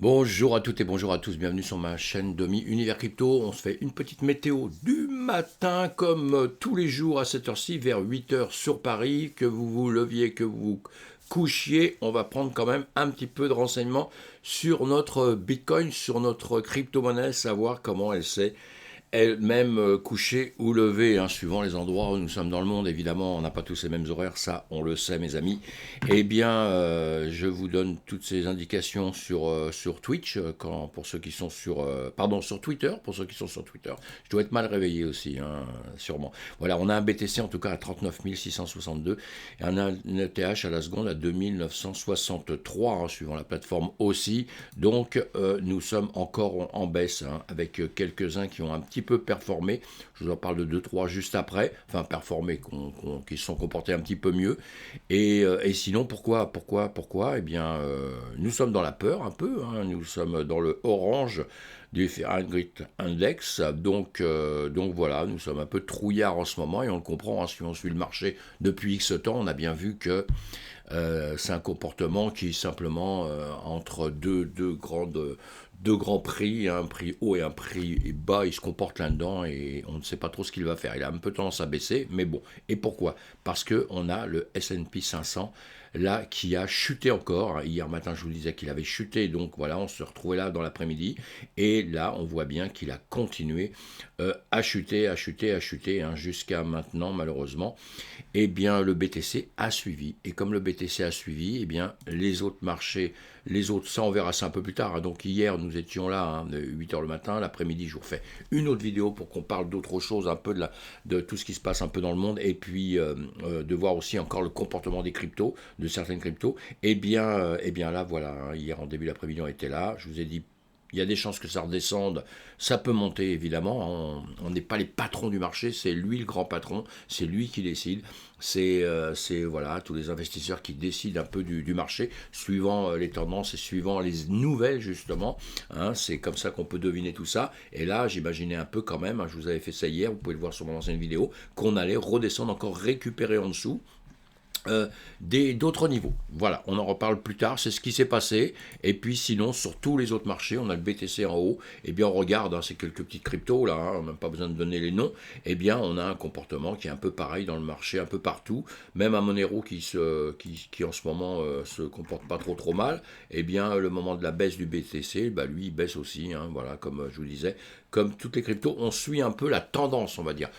Bonjour à toutes et bonjour à tous, bienvenue sur ma chaîne Domi Univers Crypto. On se fait une petite météo du matin comme tous les jours à cette heure-ci, vers 8 heures sur Paris. Que vous vous leviez, que vous vous couchiez, on va prendre quand même un petit peu de renseignements sur notre Bitcoin, sur notre crypto-monnaie, savoir comment elle s'est elle-même couchée ou levée, hein, suivant les endroits où nous sommes dans le monde. Évidemment, on n'a pas tous les mêmes horaires, ça on le sait mes amis. Eh bien, je vous donne toutes ces indications sur Twitch, pour ceux qui sont pardon, sur Twitter, pour ceux qui sont sur Twitter. Je dois être mal réveillé aussi, hein, sûrement. Voilà, on a un BTC en tout cas à 39 662 et un ETH à la seconde à 2963, hein, suivant la plateforme aussi. Donc, nous sommes encore en baisse, hein, avec quelques-uns qui ont un petit peu performé. Je vous en parle de 2-3 juste après, enfin performé, qui se sont comportés un petit peu mieux. Et sinon, pourquoi Eh bien, nous sommes dans la peur un peu, hein, nous sommes dans le orange du Fahrenheit Index, donc voilà, nous sommes un peu trouillards en ce moment et on le comprend, hein, si on suit le marché depuis X temps, on a bien vu que c'est un comportement qui est simplement entre deux grands prix, un prix haut et un prix bas, il se comporte là-dedans et on ne sait pas trop ce qu'il va faire. Il a un peu tendance à baisser, mais bon. Et pourquoi? Parce qu'on a le S&P 500 là qui a chuté encore. Hier matin, je vous disais qu'il avait chuté, donc voilà, on se retrouvait là dans l'après-midi. Et là, on voit bien qu'il a continué à chuter, hein, jusqu'à maintenant, malheureusement. Eh bien, le BTC a suivi. Et comme le BTC a suivi, eh bien, les autres marchés, ça on verra ça un peu plus tard, hein. Donc hier, nous étions là, hein, 8h le matin. L'après-midi, je vous refais une autre vidéo pour qu'on parle d'autre chose, un peu de tout ce qui se passe un peu dans le monde. Et puis, de voir aussi encore le comportement des cryptos, de certaines cryptos. Eh bien là, voilà, hein, hier en début d'après-midi, on était là. Je vous ai dit, il y a des chances que ça redescende, ça peut monter évidemment, on n'est pas les patrons du marché, c'est lui le grand patron, c'est lui qui décide, c'est voilà, tous les investisseurs qui décident un peu du marché, suivant les tendances et suivant les nouvelles justement, hein, c'est comme ça qu'on peut deviner tout ça, et là j'imaginais un peu quand même, hein, je vous avais fait ça hier, vous pouvez le voir sur mon ancienne vidéo, qu'on allait redescendre encore récupérer en dessous, d'autres niveaux. Voilà, on en reparle plus tard, c'est ce qui s'est passé. Et puis sinon, sur tous les autres marchés, on a le BTC en haut. Eh bien, on regarde, hein, ces quelques petites cryptos là, hein, on n'a même pas besoin de donner les noms. Eh bien, on a un comportement qui est un peu pareil dans le marché, un peu partout. Même un Monero qui en ce moment se comporte pas trop mal. Eh bien, le moment de la baisse du BTC, bah, lui, il baisse aussi. Hein, voilà, comme je vous disais, comme toutes les cryptos, on suit un peu la tendance, on va dire.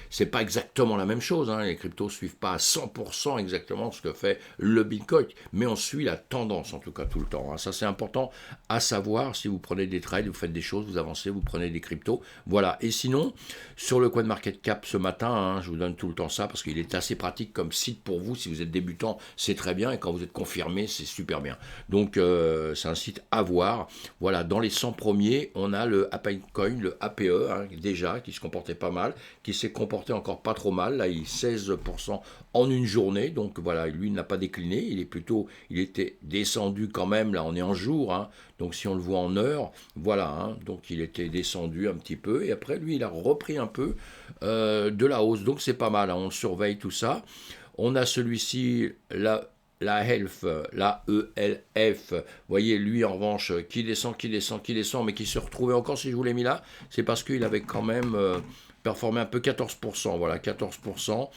C'est pas exactement la même chose, hein, les cryptos suivent pas à 100% exactement ce que fait le Bitcoin, mais on suit la tendance en tout cas tout le temps, hein. Ça c'est important à savoir si vous prenez des trades, vous faites des choses, vous avancez, vous prenez des cryptos, voilà. Et sinon, sur le CoinMarketCap ce matin, hein, je vous donne tout le temps ça parce qu'il est assez pratique comme site pour vous. Si vous êtes débutant, c'est très bien, et quand vous êtes confirmé, c'est super bien. Donc c'est un site à voir. Voilà, dans les 100 premiers, on a le ApeCoin, le APE, hein, déjà, qui se comportait pas mal, qui s'est comporté encore pas trop mal. Là, il est 16% en une journée. Donc voilà, lui, il n'a pas décliné. Il était descendu quand même. Là, on est en jour, hein. Donc si on le voit en heure, voilà, hein. Donc il était descendu un petit peu. Et après, lui, il a repris un peu de la hausse. Donc c'est pas mal, hein. On surveille tout ça. On a celui-ci, la Health, la ELF, vous voyez, lui en revanche, qui descend, mais qui se retrouvait encore, si je vous l'ai mis là, c'est parce qu'il avait quand même performé un peu 14%, voilà, 14%.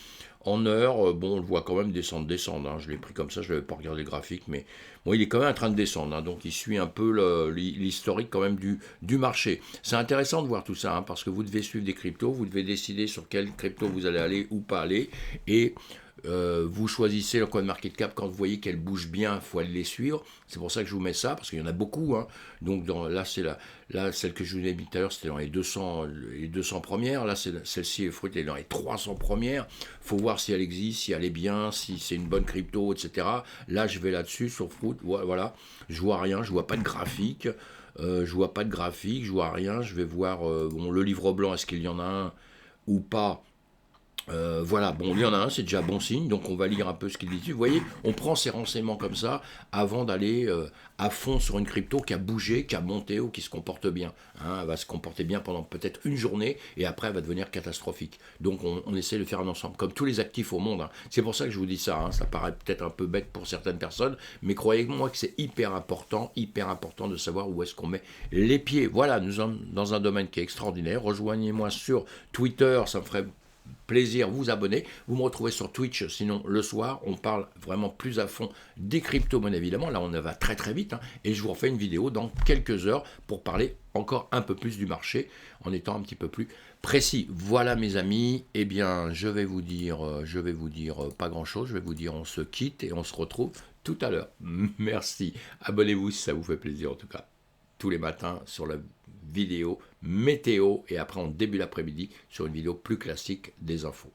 En heure, bon, on le voit quand même descendre, hein. Je l'ai pris comme ça, je n'avais pas regardé le graphique, mais bon, il est quand même en train de descendre, hein. Donc il suit un peu l'historique quand même du marché. C'est intéressant de voir tout ça, hein, parce que vous devez suivre des cryptos, vous devez décider sur quelle crypto vous allez aller ou pas aller, et vous choisissez le CoinMarketCap quand vous voyez qu'elle bouge bien, il faut aller les suivre. C'est pour ça que je vous mets ça, parce qu'il y en a beaucoup, hein. Donc là, celle que je vous ai mis tout à l'heure, c'était dans les 200 premières. Là, celle-ci, elle est dans les 300 premières. Il faut voir si elle existe, si elle est bien, si c'est une bonne crypto, etc. Là, je vais là-dessus, sur Fruit, voilà. Je vois rien, je vois pas de graphique. Je vois rien. Je vais voir le livre blanc, est-ce qu'il y en a un ou pas? Voilà, bon, il y en a un, c'est déjà bon signe, donc on va lire un peu ce qu'il dit dessus. Vous voyez, on prend ces renseignements comme ça avant d'aller à fond sur une crypto qui a bougé, qui a monté ou qui se comporte bien. Hein, elle va se comporter bien pendant peut-être une journée et après elle va devenir catastrophique. Donc on essaie de faire un ensemble, comme tous les actifs au monde. Hein. C'est pour ça que je vous dis ça, hein. Ça paraît peut-être un peu bête pour certaines personnes, mais croyez-moi que c'est hyper important de savoir où est-ce qu'on met les pieds. Voilà, nous sommes dans un domaine qui est extraordinaire. Rejoignez-moi sur Twitter, ça me ferait plaisir, vous abonner. Vous me retrouvez sur Twitch, sinon le soir, on parle vraiment plus à fond des crypto-monnaies, évidemment. Là, on va très très vite, hein, et je vous refais une vidéo dans quelques heures pour parler encore un peu plus du marché, en étant un petit peu plus précis. Voilà mes amis, eh bien, je vais vous dire pas grand-chose, je vais vous dire on se quitte et on se retrouve tout à l'heure. Merci, abonnez-vous si ça vous fait plaisir en tout cas. Tous les matins sur la vidéo météo et après en début d'après-midi sur une vidéo plus classique des infos.